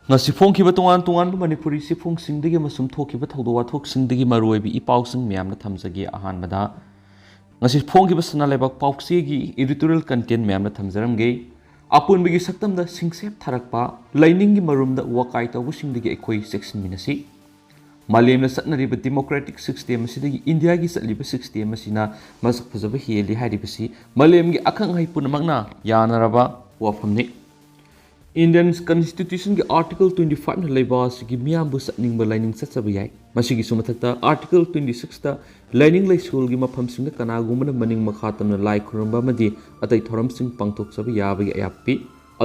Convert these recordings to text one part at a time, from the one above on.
ngasi phongkhiba tongan tongan manipuri sifungsingdagi masum thokhiba thawdo wathokingdagi maruibi ipausing myamna thamjagi ahanbada ngasi phongkhiba sana lebak pauksigi editorial content myamna thamjaramge apunbigi saktamda singsep tharakpa lainingi marumda wakai tawbusingdagi ekoi section minasi malemna satnariba democratic system asidagi india gi satliba system asina masak phajaba heli hairibasi malemgi akhang hai punamagna yanaraba wafamni Indian Constitution ki Article 25 na laibas ki miyambu satningba lining satsaba yai masigi sumathakta Article 26 ta lining lai school gi mafam singna kanagumna maning makhatamna lai khuramba madi atai thoram sing pangthok sabi yabagi ayapi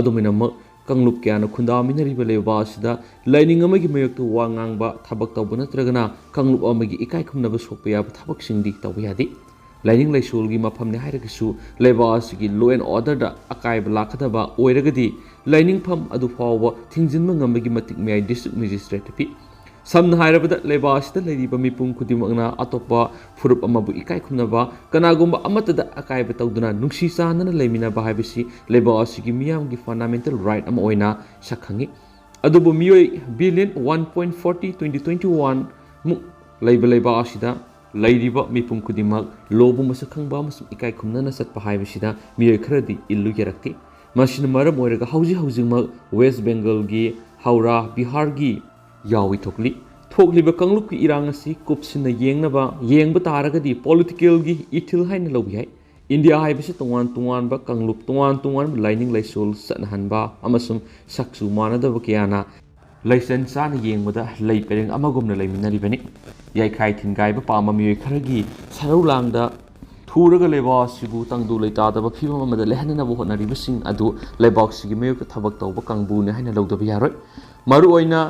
adumina ma kanglup kyana khundamina riba laibas da lining amagi mayoktu wangangba thabak tawba natragana kanglup amagi ikai khumnaba sokpa yaba thabak singdi tawba yadi Lining lai school gi mafam ne hairagisu laibas gi law and order da akaiba lakadaba oiragadi lining pham adu fawa thingjinma ngambagi matik mai district magistrate pi samna hairabada laibas da leiriba mipung khudimagna atopa furup amabu ikai khumnaba kanagumba amatada akaiba tawduna nungsi sanana leimina ba haibisi laibas gi miyam gi fundamental right ama oina sakhangi adubu miyoi billion 1.40 2021 mu laiba asida Lairiba mipung kudimak lobu masakhangba masum ikai khumnana satpa haibisida miyoi kharadi illu yarakti masina maram oiraga hauji West Bengal gi Haura Bihar gi yawi thokliba kangluk ki irang asi kupsina yengba taragadi political gi ithil haina lobi hai India haibisi tongan ba kangluk tongan lining laisol sanhanba amasum saksu manadaba kiyana license sana yengbada lei pereng amagumna leiminaribani yaikhai thingaiba pama miyoi kharagi sarulangda thuraga leba sibu tangdu leitadaba phibam amada lehanana bo honaribasing adu leibak sigi mayok thabak tawba kangbu ne haina lawdaba yaroi maru oina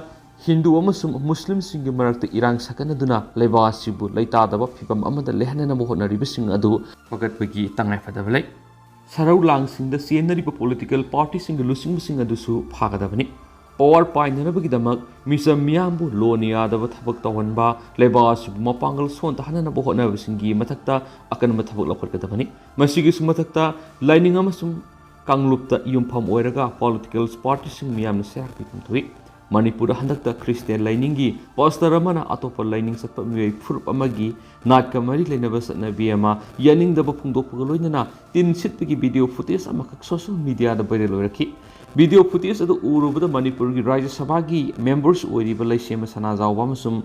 hindu amasum muslim singi marakta irang sakanaduna leba sibu leitadaba phibam amada lehanana bo honaribasing adu pagatbagi tangai fadabalai saraulang singda sienariba political party singa lusing adu su phagadabani Power painanabagidamak misam miyambu loniadaba thabak tawhanba laibas mapangal sonta hanana bo honabasinggi mathakta akanma thabak lakhorkadabani masigi sumathakta lining amasum kanglupta yumpham oiraga political party sing miyamna serakpi pumthui Manipura handakta Christian liningi pastor amana atopa lining satpa miyoi furup amagi natka mari leinaba satnabi ama yaningdaba phungdokpaga loinana tin sitpagi video footage amakak social media da viral oirakhi Video footage adu urubada Manipur gi Rajya Sabha gi members oiriba laisema sana jawba masum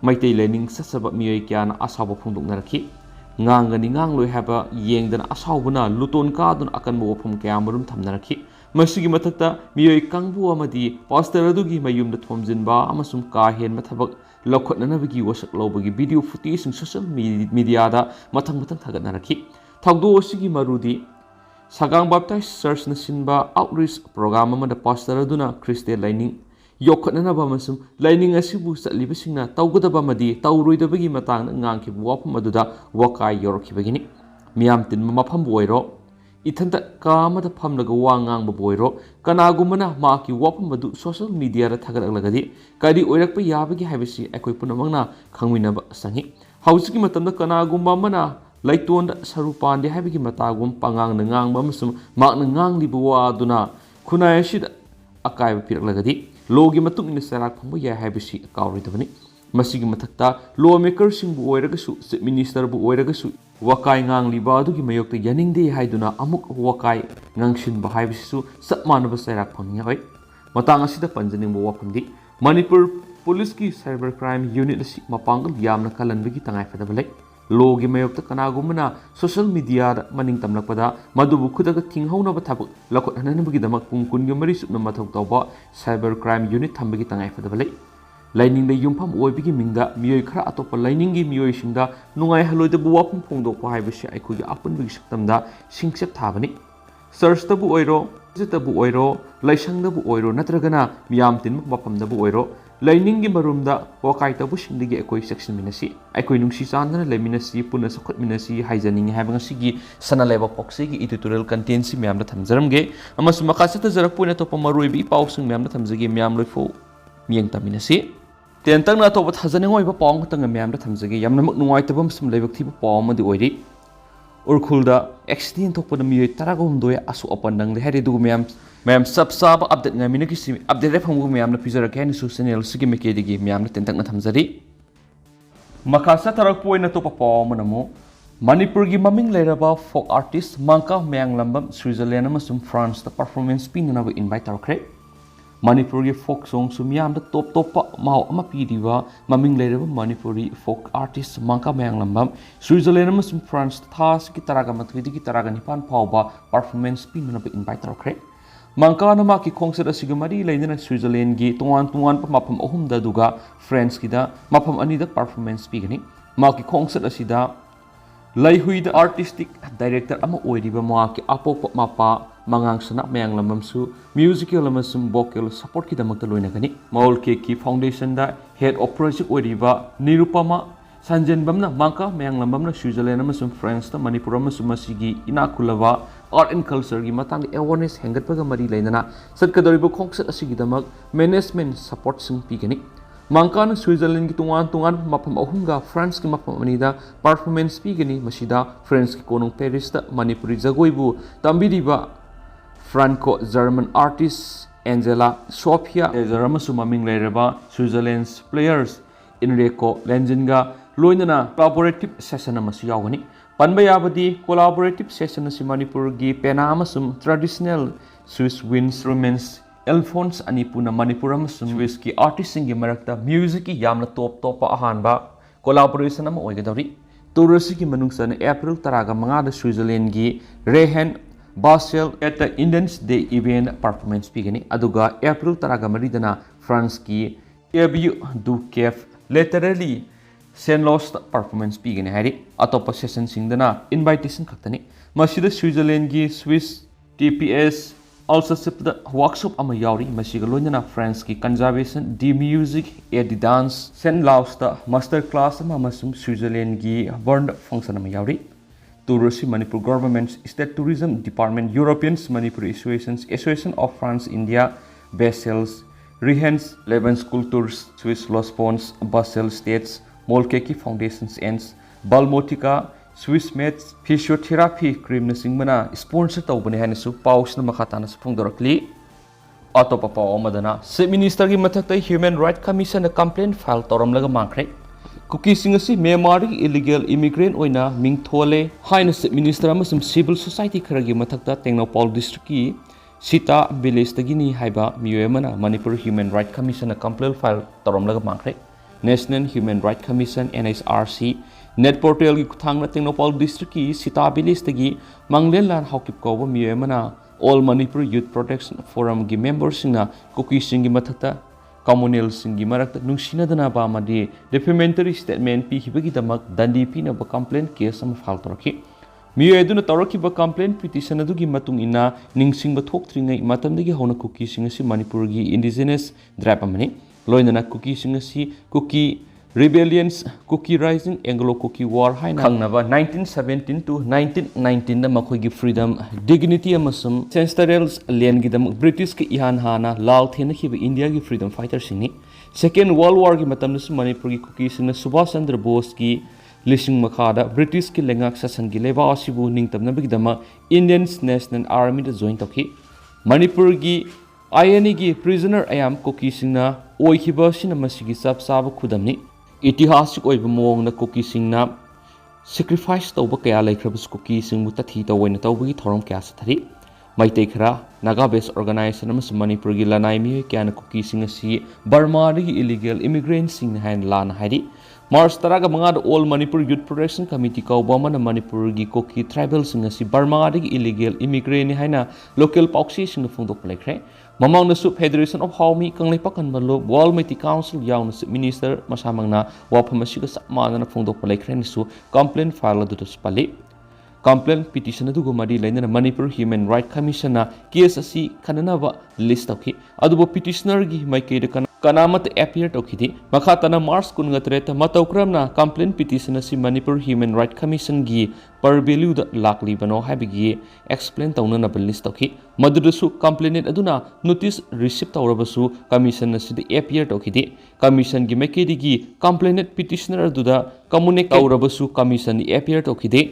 maitei learning sasaba miyoi kyana asaba phungdoknarakhi ngangani ngangloi haba yengdana asawbuna luton kadun akanbo wafum kya marum thamnarakhi masigi mathakta miyoi kangbu amadi pastor adugi mayumda thomjinba amasum ka hen mathabak lokhotnanabagi wasak lobagi video footage sing social media da mathang thagatnarakhi thagdo osigi marudi Sagang Baptist Church na sinba outreach program amada pastor aduna Christian lining yokhotnanaba masum lining asibu satlibasingna tawgadaba madi tawroidabagi matang ngangkhibu wafam aduda wakai yorkhibagini miyam tinma mafam boiro ithanta kamada phamlaga wangangba boiro kanagumana maki wafam adu social media ra thagalaglagadi kadi oirakpa yabagi haibasi ekoi punamangna khangminaba sangi hausiki matamda kanagumba mana Laiton sarupande habigi matagum pangang ngang bamusum makna ngang libuwa aduna kunai shida akai piraklagadi logi matung ina sarak phambu ya habisi kawridabani masigi mathakta lawmaker singbu oiragasu chief minister bu oiragasu wakai ngang liba adugi mayokta yaningde haiduna amuk wakai ngangshin ba haibisisu sapmanaba sarak phangya hoi matang asida panjaningbu wafamdi Manipur police ki cyber crime unit asi mapangal yamna kalanbigi tangai fadabalai Logi mayokta kanagumana social media maning tamlakpada madubu khudaga thinghaunaba thabak lakhot hananabagidama kungkungi mari supna mathau tawba cyber crime unit thambagi tangai fadabalai lining da yumpham oibigi mingda miyoi khara atopa lining gi miyoi singda nungai haloida bu wapum phongdokpa haibasi aikogi apunbigi saktamda singsep thabani search tabu oiro jitabu oiro laisangdabu oiro natragana miyam tin mapamdabu oiro Lining gi marumda wakai tabu singdigi ekoi section minasi ekoi nungsi chandana leminasi puna sakhot minasi haijaning habang sigi sana leba poxi gi editorial content si myamda thamjaramge amasu makasata jarak puina topa maruibi pausing myamda thamjage myam loifo miyeng taminasi tentang na topa thajane ngoi ba pawng tang myamda thamjage yamna mak nungai tabam sum lebak thiba pawm adi oiri Urkhulda accident thokpada miyoi taraga humdoi asok apan nangle hairi du ma'am sab sab update ngamina ki update re phamgu ma'am na pizara ka ni channel sigi meke digi ma'am na tentak na thamjari makasa tarak poina to papa manamo Manipur gi maming leraba folk artist Mangka Mayang Lambam Switzerland amasum France the performance pinana invite tarkre Manipuri folk song sumyam the top mau ama pidiwa maming leraba Manipuri folk artist Mangka Mayang Lambam Switzerland amasum France thas ki taraga matwidi ki taraga nipan phawba performance pinana invite tarkre Mangka nama ki concert asiga mari leina Switzerland gi tuan pa mapam ahum da duga France ki da mapam ani da performance pigani ma ki concert asida Lai hui the artistic director ama oiriba ma ki apop mapa mangang sana mayang lamamsu musical amasum vocal support ki damak loina gani maul ke ki foundation da head of project oiriba nirupama sanjen bamna mangka mayang lambamna Switzerland amasum France ta Manipur amasum masigi inakulava art and culture gi matang awareness hengat paga mari lainana satkadoriba khongset asigi damak management support sing pigani Mangkan Switzerland ki tungan mapam ahumga France ki mapam anida performance pigani masida France ki konong Paris ta Manipuri jagoibu tambiriba Franco German artist Angela Sophia Ezarama sumaming lereba Switzerland's players Enrico Lenzinga loinana collaborative session amasi yawani panbayabadi collaborative session asi Manipur gi pena amasum traditional Swiss instruments Alphonse Anipuna Manipuram Swiss ki artist singi marakta music ki yamna top ahanba collaboration ama oigadori tourist ki manungsa na April taraga manga da Switzerland gi Rehen Basel at the Indians Day event performance pigani aduga April taraga maridana France ki Abu du Kef literally Senlos performance pigani hari atopa session singdana invitation khaktani masida Switzerland gi Swiss TPS Also sip the workshop ama yauri masiga loinana France ki conservation the music the dance sen lausta master class ama masum Switzerland gi bond function ama yauri Tourism Manipur government state tourism department Europeans Manipur Association of France India Basels Rehens Leven school tours Swiss Lospons Basel states Molkeki foundations ends Balmotica Swiss Meds Physiotherapy cream na singmana sponsor tawbani hanisu paus na makatana sa phongdorakli atopa pa omadana se minister gi mathakta Human Right Commission na complaint file toramlaga mangkhre cookie singasi Myanmar illegal immigrant oina mingthole haina se minister amasum civil society kharagi mathakta Tengnopal district ki Sita village tagini haiba miyoi mana Manipur Human Right Commission na complaint file toramlaga mangkhre National Human Right Commission NHRC Net portal ki kuthang na Tengnopal district ki Sita village tagi manglen lan haukip ko ba miyoi mana All Manipur Youth Protection Forum gi members na cookie singi mathakta communal singi marakta nungsina dana ba madi defamatory statement pi hibagi damak dandi pi na ba complaint case am file toraki miyoi aduna toraki ba complaint petition adu gi matung ina ningsing ba thokthringai matamdagi hona cookie singi si Manipur gi indigenous tribe amani loinana cookie singi cookie Rebellions Cookie Rising Anglo Cookie War haina khangnaba 1917 to 1919 da makhoi gi freedom dignity amasum ancestral land gi dam British ki ihan hana lal thena khiba India gi freedom fighter singni Second World War gi matam su Manipur gi cookie singna Subhash Chandra Bose ki lising makhada British ki lengak sasan gi leba asibu ningtam na bi dama Indian National Army da join tokhi Manipur gi INA gi prisoner ayam cookie singna oi khiba sinama sigi sab sab khudamni इतिहासिक ओइब मोंगना cookie सिंगना sacrifice tawba kaya laikhrabas kuki singmu tathi tawena tawbagi thorom kya sathari maitai khara naga based organization amas Manipur gi lanai mi kya na kuki singa si Burma ri illegal immigrants sing han lan hairi March taraga manga all Manipur Youth Protection Committee ka obama na Manipur gi kuki tribal singa si Burma ri illegal immigrant ni haina local pauksi sing phungdok laikhre Mamang nasu Federation of Haumi kanglai pakan malo Wall Mighty Council yaw nasu Minister masamangna waphamasiga samana na phungdok laikhre nasu complaint file adu spali complaint petition adu gumadi laina Manipur Human Right Commission na case asi kanana list of adu petitioner gi maikei de kanamat appear tokhidi makhatana March kungatreta matawkramna complaint petition asi Manipur Human Right Commission gi per value da lakli bano habigi explain tawna na list tokhi madudusu complainant aduna notice receipt tawrabasu commission asi de appear tokhidi commission gi maikei gi complainant petitioner aduda communicate tawrabasu commission appear tokhidi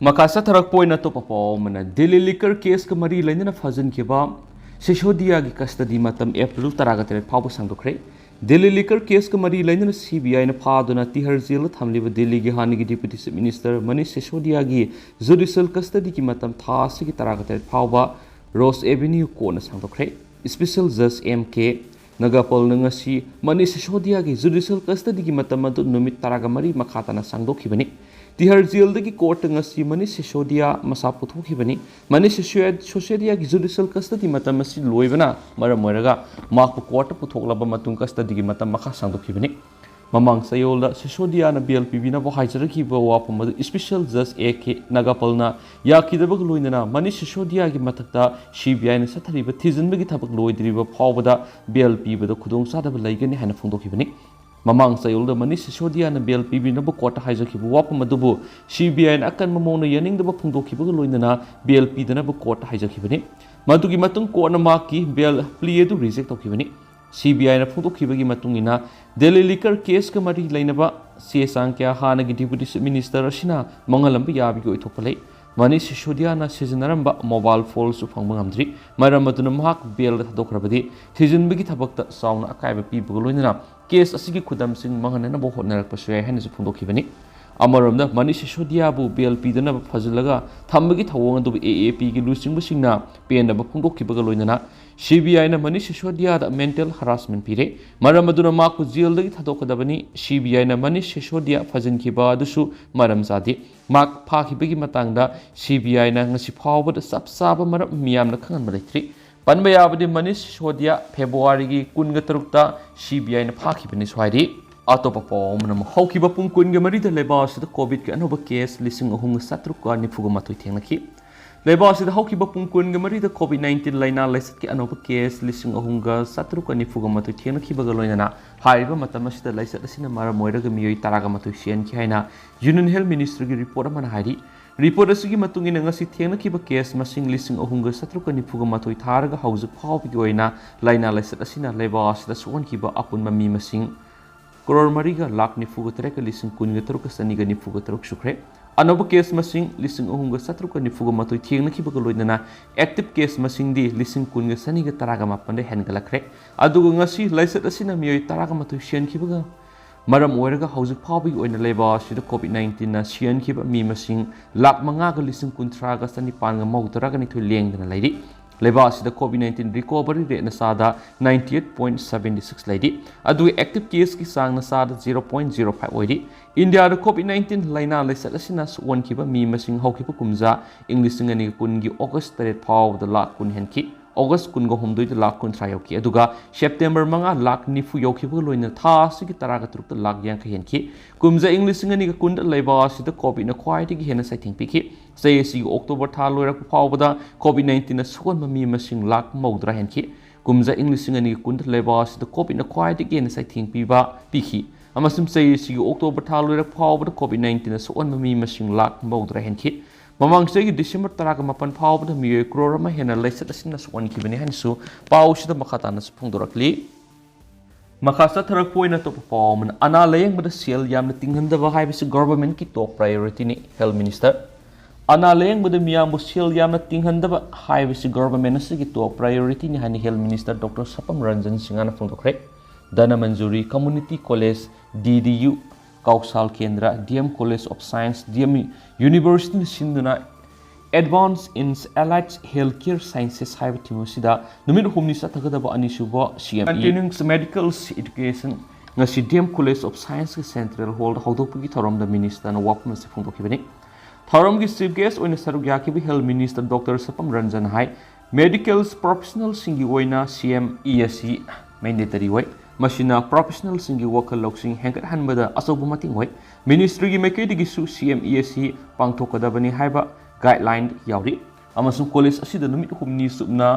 Makasa tarak po na to papaw mana Delhi liquor case ka mari lain na fazan kiba Sishodia gi custody matam April taraga tere paw sang dokre Delhi liquor case ka mari lain na CBI na phaduna tihar jail thamliba Delhi gi hani gi deputy chief minister Manish Sishodia gi judicial custody ki matam tha se gi taraga tere phawba Rose Avenue ko na sang dokre special judge MK Nagapol na ngasi Manish Sishodia gi judicial custody ki matam adu numit taraga mari makhata na sang dokhibani Tihar jail ki court ngasi Manish Sishodia masa puthokibani Manish Sishodia ki judicial custody matam masi loibana maram oiraga mak court puthoklaba matung custody ki matam makha sangdokibani mamang sayolda Sishodia na BLPB na bo haijaraki bo wapam special judge AK Nagapal na yakidabag loinana Manish Sishodia ki matakta CBI na sathariba thijanbagi thabak loidriba phawbada BLPB da khudong sadaba laigani hana phongdokibani Mamang sayolda Manish Sishodia na BLPB na bo kota haijakibu wapam adubu CBI na akan mamona yaning da bo phongdokibaga loinana BLP da na bo kota haijakibani madugi matung ko na maki BL plea du reject tokibani CBI na phongdokibagi matung ina Delhi liquor case ka mari lainaba CSang kya hana gi deputy chief minister asina mangalam ba yabi go ithopalai Manish Sishodia na seasonaramba mobile phone su phangba ngamdri maram aduna mahak BL da thadokrabadi thijinbagi thabakta sauna akaiba pibaga loinana case asigi khudam sing mangana bo hotnarak pasya haina su phongdokibani amaramda Manish Sishodia bu BLP dana phajlaga thambagi thawong adu AAP gi lusing busingna pen da phongdokibaga loinana CBI na Manish Sishodia da mental harassment pire maram aduna ma ku jail dagi thadokadabani CBI na Manish Sishodia phajinkiba adusu maram zadi mak phakibagi matangda CBI na ngasi phawbada sapsaba maram miyamna khangan balaitri Panba yabadi Manish Sishodia February gi kunga tarukta CBI na phakibani swairi Atopa pom na hawkiba pung kunga marida leba sida COVID ka anoba case lising ahung satruka ni fuga matoi thengnaki leba sida hawkiba pung kunga marida COVID-19 laina laisat ki anoba case lising ahunga satruka ni fuga matoi thengnaki baga loinana haiba matama sida laisat asina mara moiraga miyoi taraga matoi sian ki haina Union Health Ministry gi report amana hairi report asigi matungina ngasi thengnaki ba case masing lising ahunga satruka ni fuga matoi tharaga hauju phawbi goina laina laisat asina leba sida suwan ki ba apun mami masing Koror mariga lak ni fuga tereka lising kun ga taruk saniga ni fuga taruk sukre anoba case masing lising ohunga satruka ni fuga matoi thieng na kibaga loinana active case masing di lising kun ga saniga taraga mapande hengalakre aduga ngasi laisat asina miyoi taraga matoi sian kibaga maram oiraga haujuk phawbi oina leba sida COVID-19 na sian kiba mi masing lak manga ga lising kun traga sani panga mau taraga ni thoi lengdana lairi leba sida COVID-19 recovery rate na sada 98.76 laidi adu active case ki sang na sada 0.05 oidi India da COVID-19 laina laisat asina suwan kiba mi masing hawkiba kumja English ngani kun gi August 3 phaw da lak kun henki August kun go humdoi da lak kun trayauki aduga September manga lak nifu yaukiba loina tha sigi taraga truk da lak yang henki kumja English ngani ga kun da leba sida COVID na khwai gi hena saithing piki say si October tha loira ku phaw da COVID-19 na suwan mi masing lak maudra henki kumja English ngani kun da leba sida COVID na khwai gi hena saithing piba piki amasum say si October tha loira phaw da COVID-19 na suwan mi masing lak maudra henki Mamang say December taraga mapan phaw da miyoi crore ma hena laisat asina suwan kibani hansu paw sida makata na phongdorakli Makasa tharak poina to perform ana layang bada sel yamna tinghandaba haibisi government ki top priority ni health minister ana layang bada miyam bu sel yamna tinghandaba haibisi government asigi top priority ni hani health minister Dr. Sapam Ranjan Singana phongdokre Dana Manjuri Community College DDU Kausal Kendra DM College of Science DM University Sinduna Advanced in Allied Healthcare Sciences haiba timusida numit humni sathagadaba anisuba CME continuing medical education ngasi DM College of Science Central Hall hawdokpagi thorom da minister na wapma se phongdokibani thorom gi chief guest oina saruk yakibi health minister Dr. Sapam Ranjan hai medical professional singi oina CMESC mandatory way Machina professional singi wakal loksing hengkat hanbada asobu mating way ministry gi mekedi gi su CMESC pangthokadabani haiba guideline yauri amasung college asida numit humni subna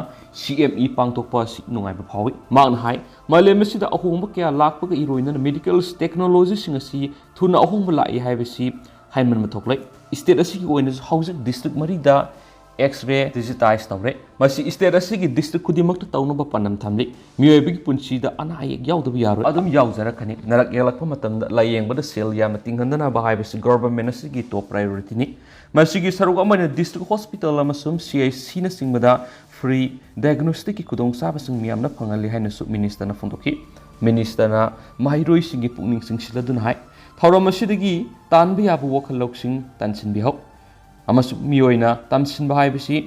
CME pangthokpa si nungai ba phawi magna hai malem asida ahungba kya lakpa ga iroina medical technology singa si thuna ahungba lai haibasi haiman mathoklai state asigi oina housing district marida X-ray digitise तौरे मसी state असिगी district खुदिमक तौनब पन्नम थमली मियोइबगी पुंसीदा अना अयेक याउदब यारो अदुम याउजरखनि नरक येलक्प मतमदा लायेंगबदा सेल यामना तिंगंदनाबा हाइबसि गवर्नमेंट असिगी टॉप प्रायोरिटी नि मसिगी सरुक अमने डिस्ट्रिक्ट हॉस्पिटल अमसुम CIC न सिंगबदा फ्री डायग्नोस्टिक की खुदोंसाबसिंग मियामना फंगली हाइनसु मिनिस्टरना फोंदोखि मिनिस्टरना माहिरोइसिंगी पुकनिंग सिंगसिलदुन हाइ थौरम असिदगी तानबि याबु वखल लौसिंग तानसिनबिहौ अमसु मियोइना तामसिनबा हाइबसि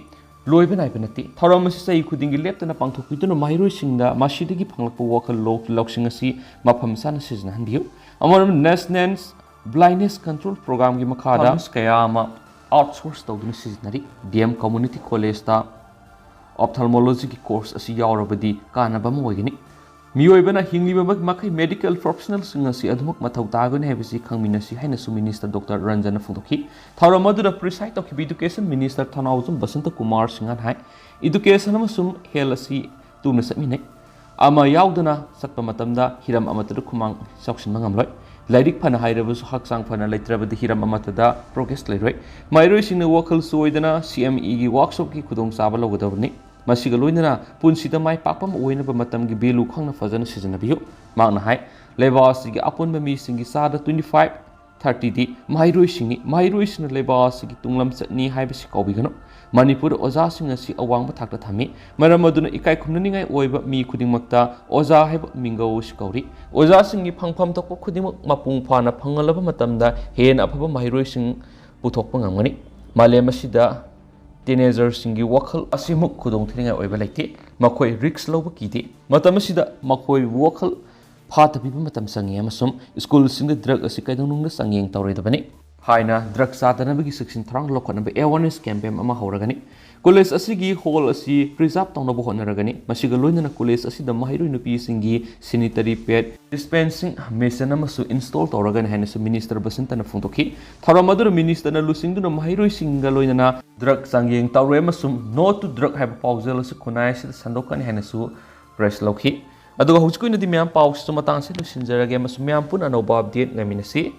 लोइबा नाइबा नति थौरम असि सही खुदिंगी लेप्तना पांथोकपिदुन माहिरोइसिंगदा मसिदगी फंगलप वखल लौसिंग असि मफम साना सिजनहनबिहौ अमरम नेशनल ब्लाइंडनेस कंट्रोल प्रोग्राम की मखादा कया आउटसोर्स तौदुन सिजनरी DM कम्युनिटी कॉलेज ता ऑप्थाल्मोलॉजी की कोर्स असी यावरबदी कानबम ओइगनी मियोइबना हिंगलिबमक मखै मेडिकल प्रोफेशनल सिंग असि अधुमक मथौ तागन हेबसि खंगमिनसि हाइनसु मिनिस्टर डॉक्टर रंजन फुंदोखि थौरम मदुदा प्रिसाइड तौखिबि एजुकेशन मिनिस्टर थनाउजुम बसंत कुमार सिंहन हाइ एजुकेशन अमसुम हेल असि तुना समिनै अमा याउदना सत्प मतमदा हिरम अमतदु खुमांग सौक्सिन मंगमलोय लाइरिक फना हाइरबसु हकसांग फना लेत्रबदि हिरम अमतदा प्रोग्रेस लेरोय माइरोइसिंग वखल सोइदना CME की वर्कशॉप की खुदोंग साबा लौगदबनि मसिगा लोइनना पुंसिदा माइ पापम ओइनबा मतमगी बेलु खंगना फजन सिजनबियो मांगना हाइ लेबासिगी अपुनबा मिसिंगी सादा 25-30 दी माइरोइसिंग लेबासिगी तुंगलम चटनी हाइबसि कौबिगनो मणिपुर ओजासिंग असि अवांग थाकता थमी मरम अदुना इकाई खुमननिंगाई ओइबा मी खुदिंगमक्ता ओजा हाइब मिंगौस कौरी ओजासिंगी फंगफम तोक खुदिंगमक मपुंग फाना फंगलबा मतमदा हेन अफबा माहिरोइसिंग पुथोकपा ngamgani मालेम असिदा टीनेजर्सिंगी वखल असिमुक खुदोंग थिनिंगाई ओइबा लेते मखोय रिक्स लौबा कीते मतम असिदा मखोय वखल फातबिबा मतम संगे अमसुम स्कूल सिंग ड्रग असि कैदोंनुंग संगेंग तौरेदबनी हाइना ड्रग चादनबगी सिक्सिन थरांग लोखनबा अवेयरनेस कैंपेन अमा हौरगनी कॉलेज असिगी हॉल असि प्रिजर्व तौनबा होनरगनी मसिगा लोइनना कॉलेज असिदा माहिरोइ नुपीसिंगी सैनिटरी पैड डिस्पेंसिंग मेसिन अमसु इंस्टॉल तौरगनी हाइनसु मिनिस्टर बसंतना फोंदोखि थौरम अदुर मिनिस्टरना लुसिंगदुना माहिरोइसिंगा लोइनना ड्रग संगेंग तौरे अमसु नो टू ड्रग हाइब पाउजल असु खुनाइसिदा संदोकनी हाइनसु प्रेस लौखि अदुगा हुजकुइनदि म्याम पाउस मतंग से लुसिंजरगे अमसु म्याम पुन अनौबा अपडेट ngamiनसि